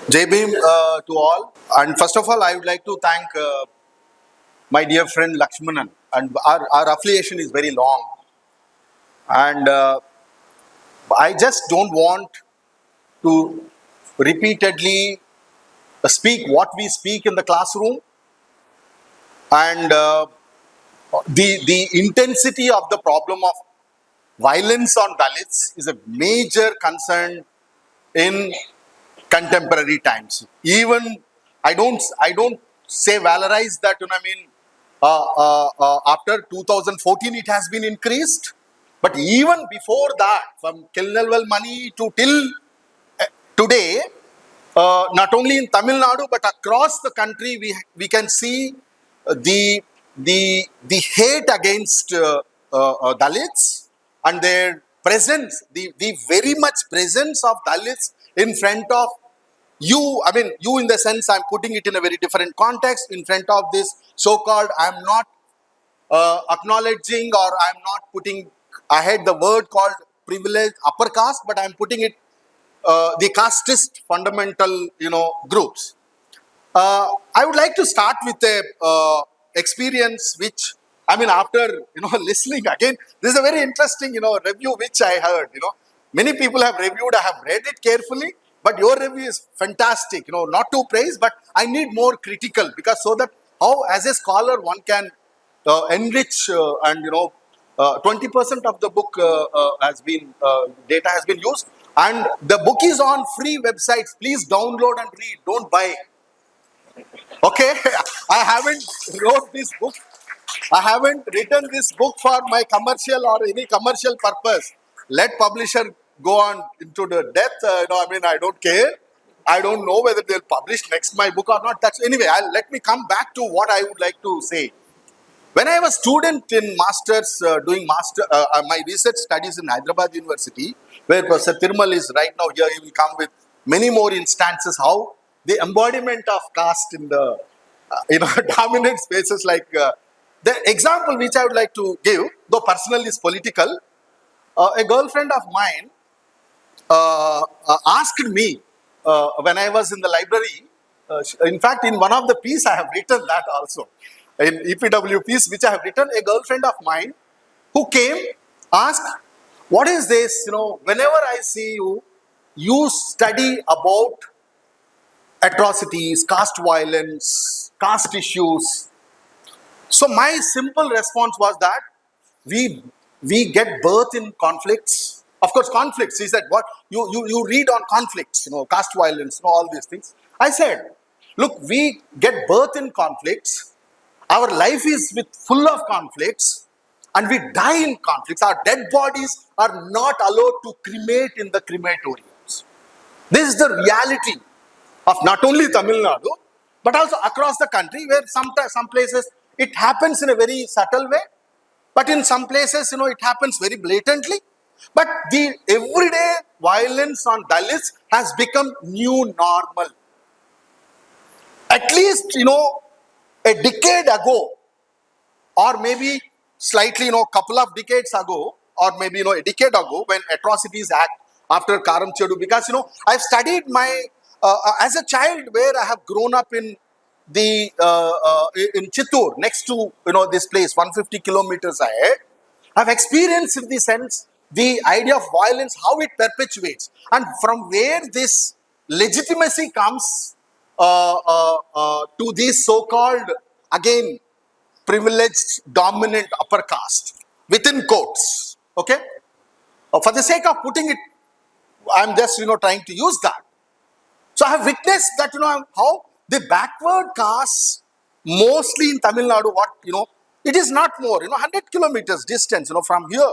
Jai Bhim to all. And first of all, I would like to thank my dear friend Lakshmanan. And our affiliation is very long. And I just don't want to repeatedly speak what we speak in the classroom. And the intensity of the problem of violence on Dalits is a major concern in contemporary times. Even I don't say valorize that. After 2014 it has been increased, but even before that, from Kilnalwal money to till today, not only in Tamil Nadu but across the country, we can see the hate against Dalits and their presence, the very much presence of Dalits in front of you. I mean, you in the sense I'm putting it in a very different context, in front of this so-called, I'm not acknowledging, or I'm not putting ahead the word called privileged upper caste, but I'm putting it the casteist fundamental, groups. I would like to start with a experience which, I mean, after listening again, this is a very interesting review which I heard. Many people have reviewed. I have read it carefully, but your review is fantastic. Not to praise, but I need more critical, because so that how as a scholar one can enrich and 20% of the book has been data has been used, and the book is on free websites. Please download and read. Don't buy. Okay, I haven't wrote this book. I haven't written this book for my commercial or any commercial purpose. Let publisher go on into the death. I don't care. I don't know whether they'll publish next my book or not. That's anyway. Let me come back to what I would like to say. When I was student in masters, doing my research studies in Hyderabad University, where Professor Tirmal is right now here, he will come with many more instances how the embodiment of caste in the dominant spaces, like the example which I would like to give, though personal is political. A girlfriend of mine asked me when I was in the library. In fact, in one of the piece I have written that also. In EPW piece which I have written, a girlfriend of mine who came asked, "What is this? Whenever I see you, you study about atrocities, caste violence, caste issues." So my simple response was that we get birth in conflicts. Of course, conflicts. He said, "What you read on conflicts? Caste violence, all these things." I said, "Look, we get birth in conflicts. Our life is full of conflicts, and we die in conflicts. Our dead bodies are not allowed to cremate in the crematoriums." This is the reality of not only Tamil Nadu, but also across the country, where some places it happens in a very subtle way, but in some places, it happens very blatantly. But the everyday violence on Dalits has become new normal. At least, a decade ago, or maybe slightly, couple of decades ago, or maybe, a decade ago, when Atrocities Act after Karam Chedu, because, I've studied as a child, where I have grown up in in Chittoor, next to, this place, 150 kilometers ahead. I've experienced in the sense, the idea of violence, how it perpetuates, and from where this legitimacy comes to these so-called, again, privileged, dominant upper caste, within quotes. Okay? For the sake of putting it, I'm just, trying to use that. So I have witnessed that, how the backward castes, mostly in Tamil Nadu, it is not more, 100 kilometers distance, from here,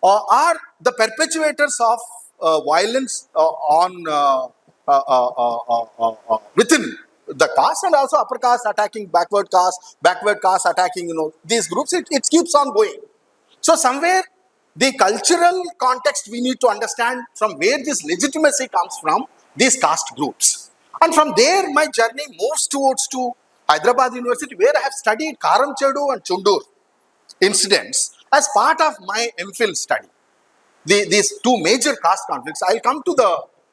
are the perpetuators of violence within the caste, and also upper caste attacking backward caste attacking, these groups. It keeps on going. So somewhere, the cultural context we need to understand from where this legitimacy comes from, these caste groups. And from there, my journey moves towards to Hyderabad University, where I have studied Karam Chedu and Chundur incidents as part of my MPhil study. These two major caste conflicts. I'll come to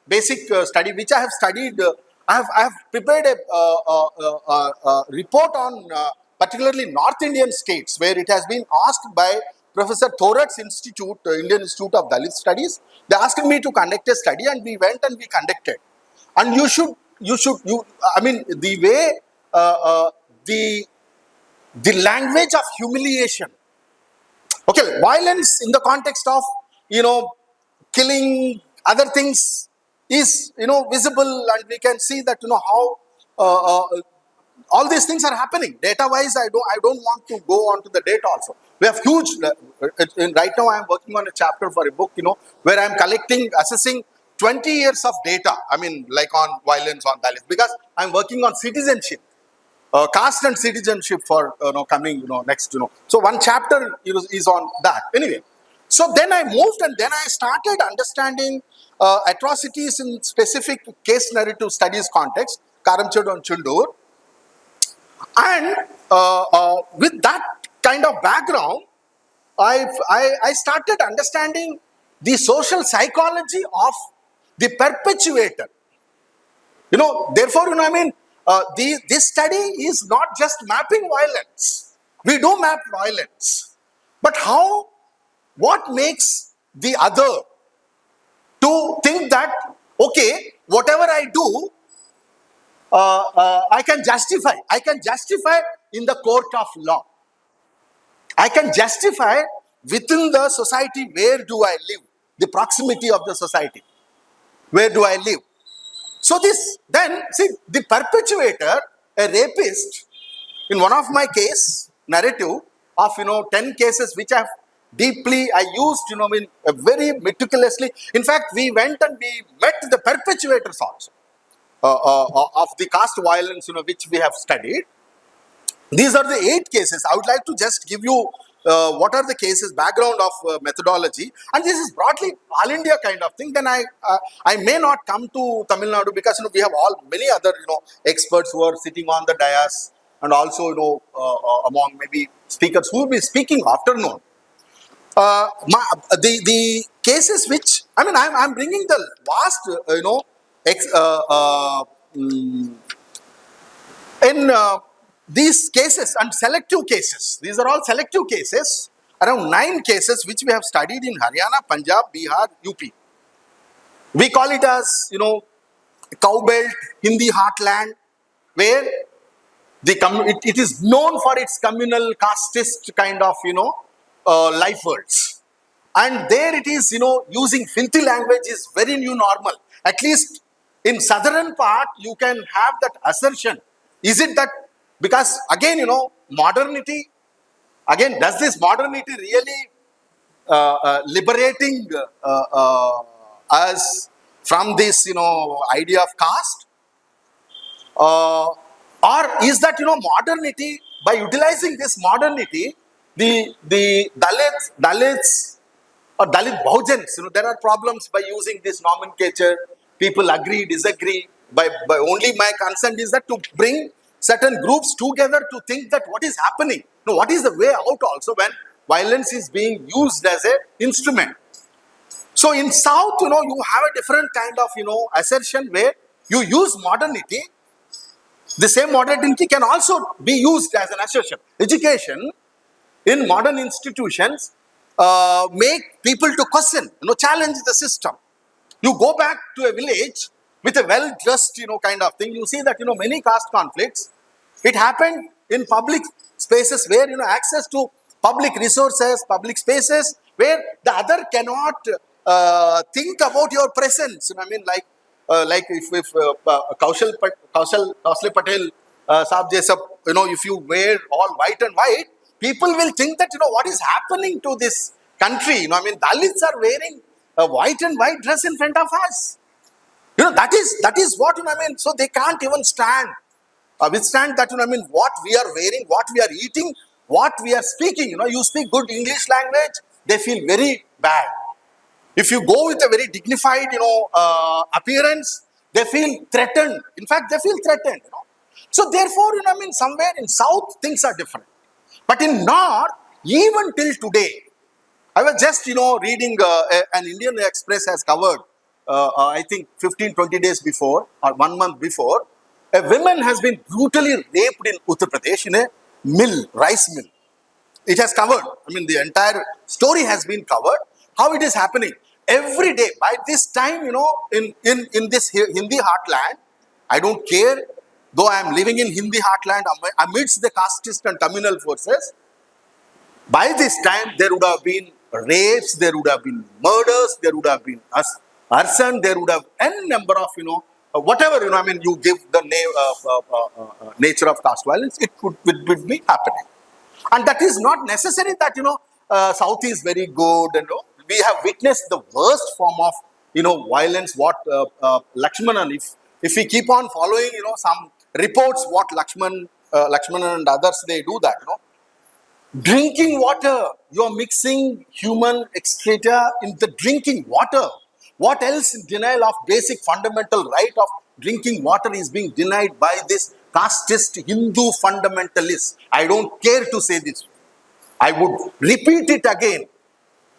basic study which I have studied. I have prepared a report on particularly North Indian states where it has been asked by Professor Thorat's Institute, Indian Institute of Dalit Studies. They asked me to conduct a study, and we went and we conducted. And I mean, the way the language of humiliation. Okay, violence in the context of, killing other things is, visible, and we can see that, how all these things are happening. Data wise, I don't want to go on to the data also. We have huge, right now I am working on a chapter for a book, where I am collecting, assessing 20 years of data, I mean, like on violence on Dalits, because I am working on citizenship. Caste and citizenship for coming next. So one chapter is on that. Anyway, so then I moved, and then I started understanding atrocities in specific case narrative studies context, Karamchad and Chundur, and with that kind of background, I started understanding the social psychology of the perpetuator. Therefore, this study is not just mapping violence. We do map violence, but what makes the other to think that, okay, whatever I do, I can justify. I can justify in the court of law. I can justify within the society. Where do I live? The proximity of the society. Where do I live? So then see, the perpetuator, a rapist, in one of my case narrative of 10 cases which I used very meticulously. In fact, we went and we met the perpetuators also of the caste violence which we have studied. These are the 8 cases. I would like to just give you what are the cases, background of methodology, and this is broadly all India kind of thing. Then I may not come to Tamil Nadu because we have many other experts who are sitting on the dais, and also among maybe speakers who will be speaking afternoon. The cases which I'm bringing the vast in these cases and selective cases. These are all selective cases. Around 9 cases which we have studied in Haryana, Punjab, Bihar, UP. We call it as Cowbelt, Hindi heartland, where it is known for its communal casteist kind of life words, and there it is using filthy language is very new normal. At least in southern part you can have that assertion. Is it that because again modernity, again, does this modernity really liberating us from this idea of caste? Or is that modernity, by utilizing this modernity, the Dalits or Dalit Bahujans, there are problems by using this nomenclature. People agree, disagree. By only my consent is that to bring certain groups together to think that what is happening. What is the way out also when violence is being used as an instrument. So in South, you have a different kind of assertion where you use modernity. The same modernity can also be used as an assertion. Education in modern institutions make people to question, challenge the system. You go back to a village with a well-dressed, kind of thing. You see that, many caste conflicts, it happened in public spaces where, access to public resources, public spaces, where the other cannot think about your presence. Like if Kaushal Patel Saab Jaisa, if you wear all white and white, people will think that, what is happening to this country? Dalits are wearing a white and white dress in front of us. That is what, so they can't even withstand that, what we are wearing, what we are eating, what we are speaking. You speak good English language, they feel very bad. If you go with a very dignified, appearance, they feel threatened. In fact, they feel threatened. So therefore, somewhere in South, things are different. But in North, even till today, I was just, reading an Indian Express has covered I think 15, 20 days before or 1 month before, a woman has been brutally raped in Uttar Pradesh in a mill, rice mill. It has covered. I mean, the entire story has been covered. How it is happening every day. By this time, in this Hindi heartland, I don't care. Though I am living in Hindi heartland amidst the casteist and communal forces, by this time there would have been rapes, there would have been murders, there would have been arson, there would have n number of whatever I mean. You give the name nature of caste violence, it would be happening. And that is not necessary that South is very good. And we have witnessed the worst form of violence. What Lakshmanan, if we keep on following some reports, what Lakshmanan and others, they do that. Drinking water, you are mixing human excreta in the drinking water. What else in denial of basic fundamental right of drinking water is being denied by this casteist Hindu fundamentalists? I don't care to say this. I would repeat it again.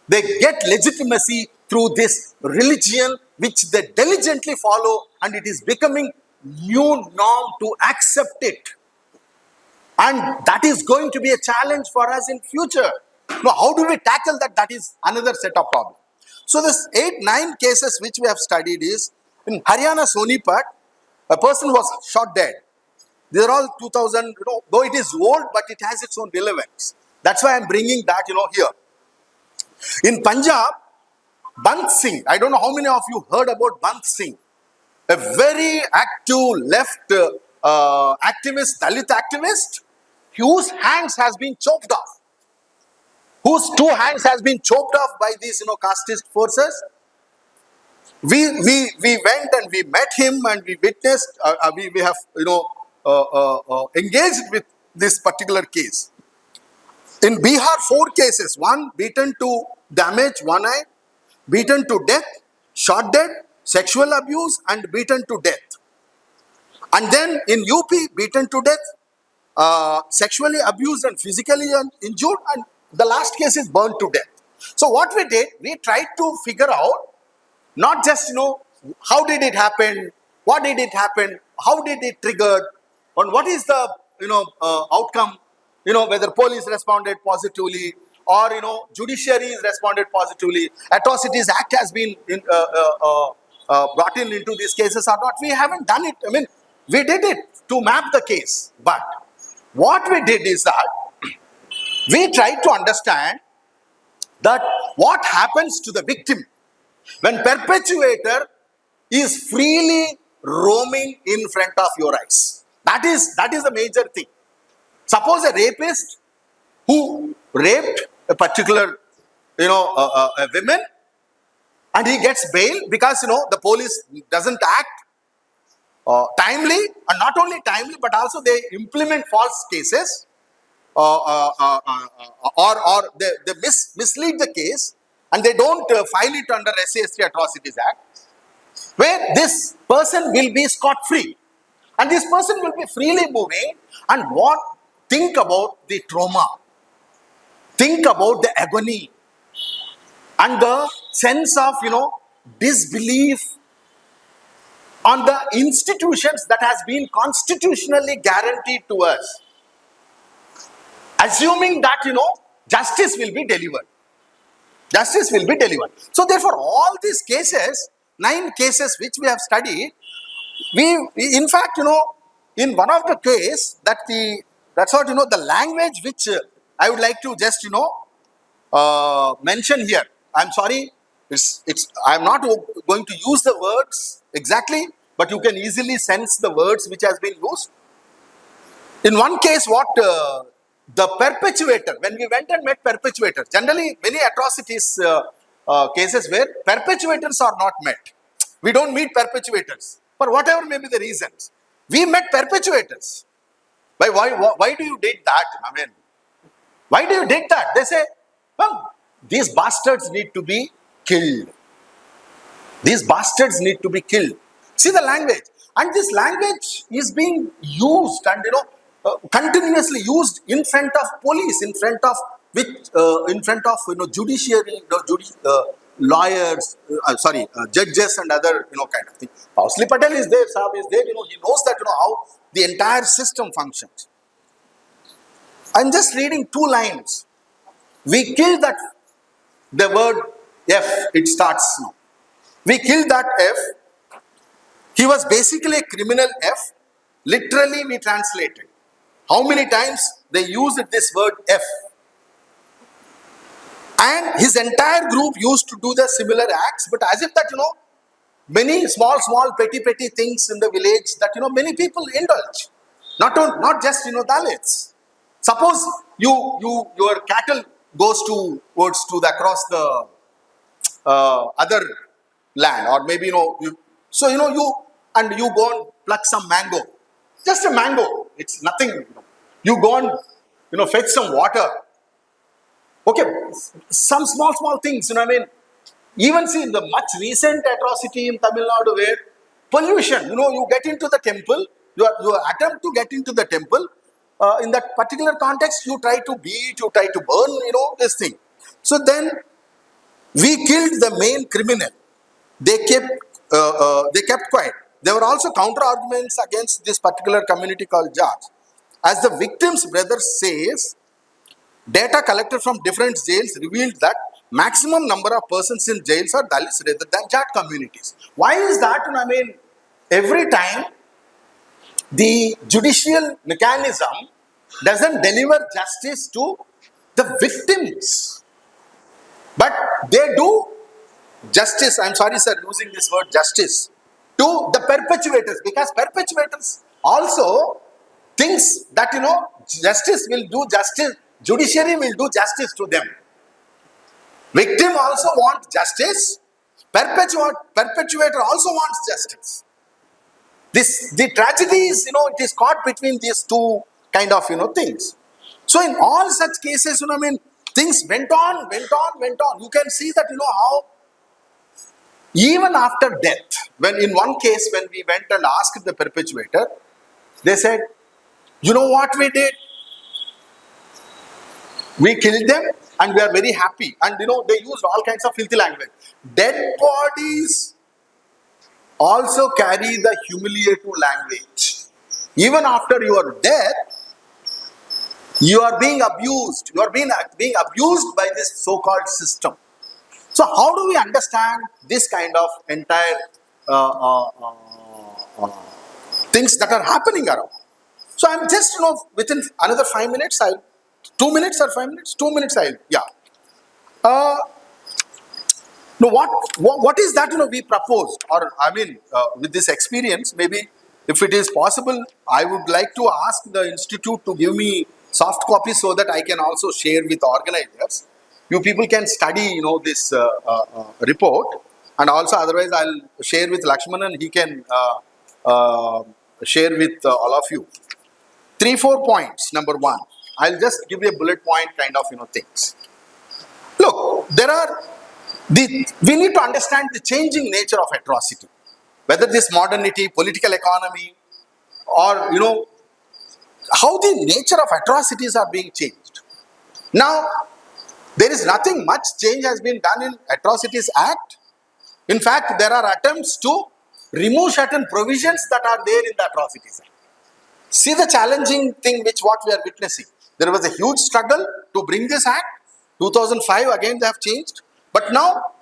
They get legitimacy through this religion which they diligently follow, and it is becoming new norm to accept it. And that is going to be a challenge for us in future. Now, how do we tackle that? That is another set of problems. So this 8-9 cases which we have studied is in Haryana Sonipat, a person was shot dead. These are all 2000, though it is old, but it has its own relevance. That's why I'm bringing that, here. In Punjab, Bant Singh, I don't know how many of you heard about Bant Singh, a very active left activist, Dalit activist, whose hands has been chopped off. Whose 2 hands has been chopped off by these, casteist forces. We went and we met him and we witnessed, we have, engaged with this particular case. In Bihar, 4 cases, 1 beaten to damage 1 eye, beaten to death, shot dead, sexual abuse and beaten to death. And then in UP, beaten to death, sexually abused and physically injured, and the last case is burned to death. So what we did, we tried to figure out not just how did it happen, what did it happen, how did it trigger, and what is the outcome, whether police responded positively or judiciary is responded positively, Atrocities Act has been brought into these cases or not. We haven't done it. I mean, we did it to map the case, but what we did is that we tried to understand that what happens to the victim when perpetrator is freely roaming in front of your eyes. That is the major thing. Suppose a rapist who raped a particular a woman, and he gets bail because the police doesn't act timely, and not only timely but also they implement false cases or they mislead the case, and they don't file it under SC Atrocities Act, where this person will be scot-free and this person will be freely moving. And think about the trauma, think about the agony and the sense of disbelief on the institutions that has been constitutionally guaranteed to us, assuming that justice will be delivered. Justice will be delivered. So therefore, all these cases, 9 cases which we have studied, we in fact in one of the case that's what the language which I would like to just mention here. I'm sorry, I'm not going to use the words exactly, but you can easily sense the words which has been used. In one case, what the perpetuator, when we went and met perpetuators, generally many atrocities cases where perpetuators are not met. We don't meet perpetuators for whatever may be the reasons. We met perpetuators. Why do you did that? I mean, why do you did that? They say, well, these bastards need to be killed. These bastards need to be killed. See the language. And this language is being used and continuously used in front of police, in front of judiciary, lawyers, judges and other, kind of thing. Pausli Patel is there, Saab is there, he knows that, how the entire system functions. I'm just reading 2 lines. We killed that, the word F, it starts now. We killed that F. He was basically a criminal F. Literally, we translated. How many times they used this word F? And his entire group used to do the similar acts, but as if that, many small, petty things in the village that, many people indulge. Not just, Dalits. Suppose your cattle goes towards to the across the other land, or maybe, you go and pluck some mango. Just a mango. It's nothing. You go and, fetch some water. Okay, some small things, Even see in the much recent atrocity in Tamil Nadu where pollution, you get into the temple, you attempt to get into the temple, in that particular context, you try to beat, you try to burn, this thing. So then, we killed the main criminal. They kept quiet. There were also counter arguments against this particular community called Jaj. As the victim's brother says, data collected from different jails revealed that maximum number of persons in jails are Dalits rather than Jat communities. Why is that? Every time the judicial mechanism doesn't deliver justice to the victims, but they do justice, I'm sorry sir, using this word justice, to the perpetuators, because perpetuators also thinks that, justice will do justice, judiciary will do justice to them. Victim also wants justice, perpetuator also wants justice. The tragedy is, it is caught between these 2 kind of, things. So in all such cases, things went on. You can see that, how even after death, when in one case, when we went and asked the perpetuator, they said, you know what we did? We killed them and we are very happy. And they used all kinds of filthy language. Dead bodies also carry the humiliative language. Even after your death, you are being abused. You are being abused by this so-called system. So how do we understand this kind of entire things that are happening around? So I'm just, within another 5 minutes, 2 minutes or 5 minutes? 2 minutes, what is that, we proposed? Or, with this experience, maybe if it is possible, I would like to ask the institute to give me soft copies so that I can also share with organizers. You people can study, this report, and also otherwise I'll share with Lakshman and he can share with all of you. 3-4 points. Number 1, I'll just give you a bullet point kind of, things. Look, we need to understand the changing nature of atrocity. Whether this modernity, political economy, or, how the nature of atrocities are being changed. Now, there is nothing much change has been done in Atrocities Act. In fact, there are attempts to remove certain provisions that are there in the Atrocities Act. See the challenging thing what we are witnessing. There was a huge struggle to bring this act. 2005, again they have changed. But now,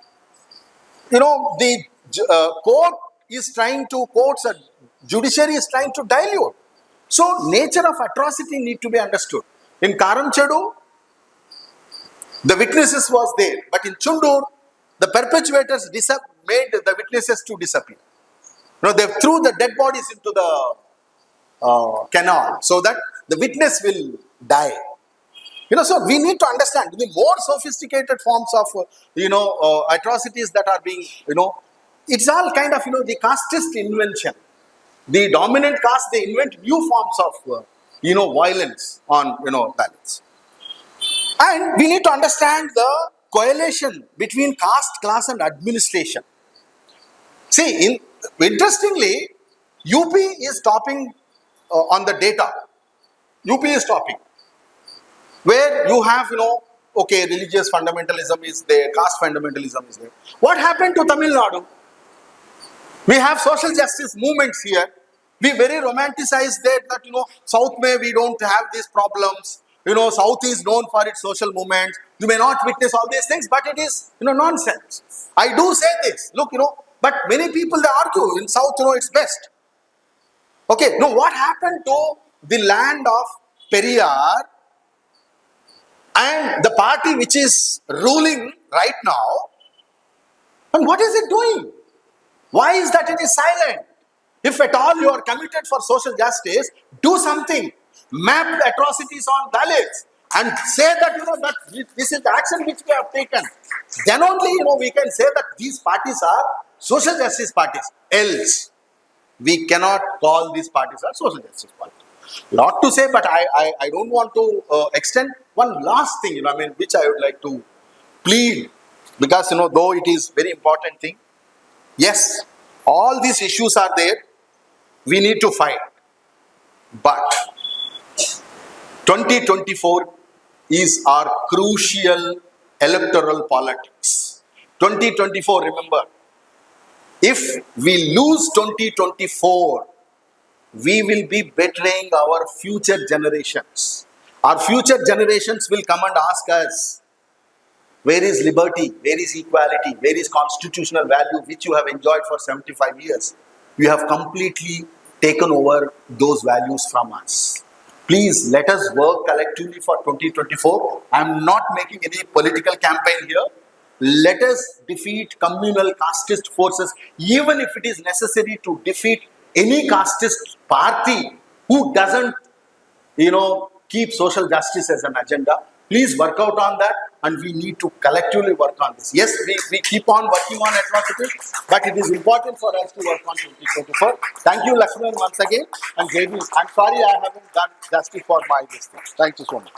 the judiciary is trying to dilute. So, nature of atrocity need to be understood. In Karamchadu, the witnesses was there. But in Chundur, the perpetuators made the witnesses to disappear. They threw the dead bodies into the canal so that the witness will die. So we need to understand the more sophisticated forms of, atrocities that are being, it's all kind of, the casteist invention. The dominant caste, they invent new forms of, violence on, Dalits. And we need to understand the correlation between caste, class and administration. See, interestingly, UP is topping on the data. UP is topping. Where you have, okay, religious fundamentalism is there, caste fundamentalism is there. What happened to Tamil Nadu? We have social justice movements here. We very romanticize that South may we don't have these problems. South is known for its social movements. You may not witness all these things, but it is nonsense. I do say this. Look, but many people they argue in South, it's best. Okay, now what happened to the land of Periyar and the party which is ruling right now? And what is it doing? Why is that it is silent? If at all you are committed for social justice, do something. Map the atrocities on Dalits and say that that this is the action which we have taken. Then only we can say that these parties are social justice parties. Else, we cannot call these parties are social justice parties. Lot to say, but I don't want to extend. One last thing, which I would like to plead, because though it is very important thing. Yes, all these issues are there. We need to fight. But 2024 is our crucial electoral politics. 2024, remember, if we lose 2024, we will be betraying our future generations. Our future generations will come and ask us, where is liberty? Where is equality? Where is constitutional value which you have enjoyed for 75 years? You have completely taken over those values from us. Please let us work collectively for 2024. I am not making any political campaign here. Let us defeat communal casteist forces, even if it is necessary to defeat any casteist party who doesn't keep social justice as an agenda. Please work out on that, and we need to collectively work on this. Yes, we keep on working on atrocities, but it is important for us to work on 2024. Thank you, Lakshman, once again, and JB. I'm sorry I haven't done justice for my this thing. Thank you so much.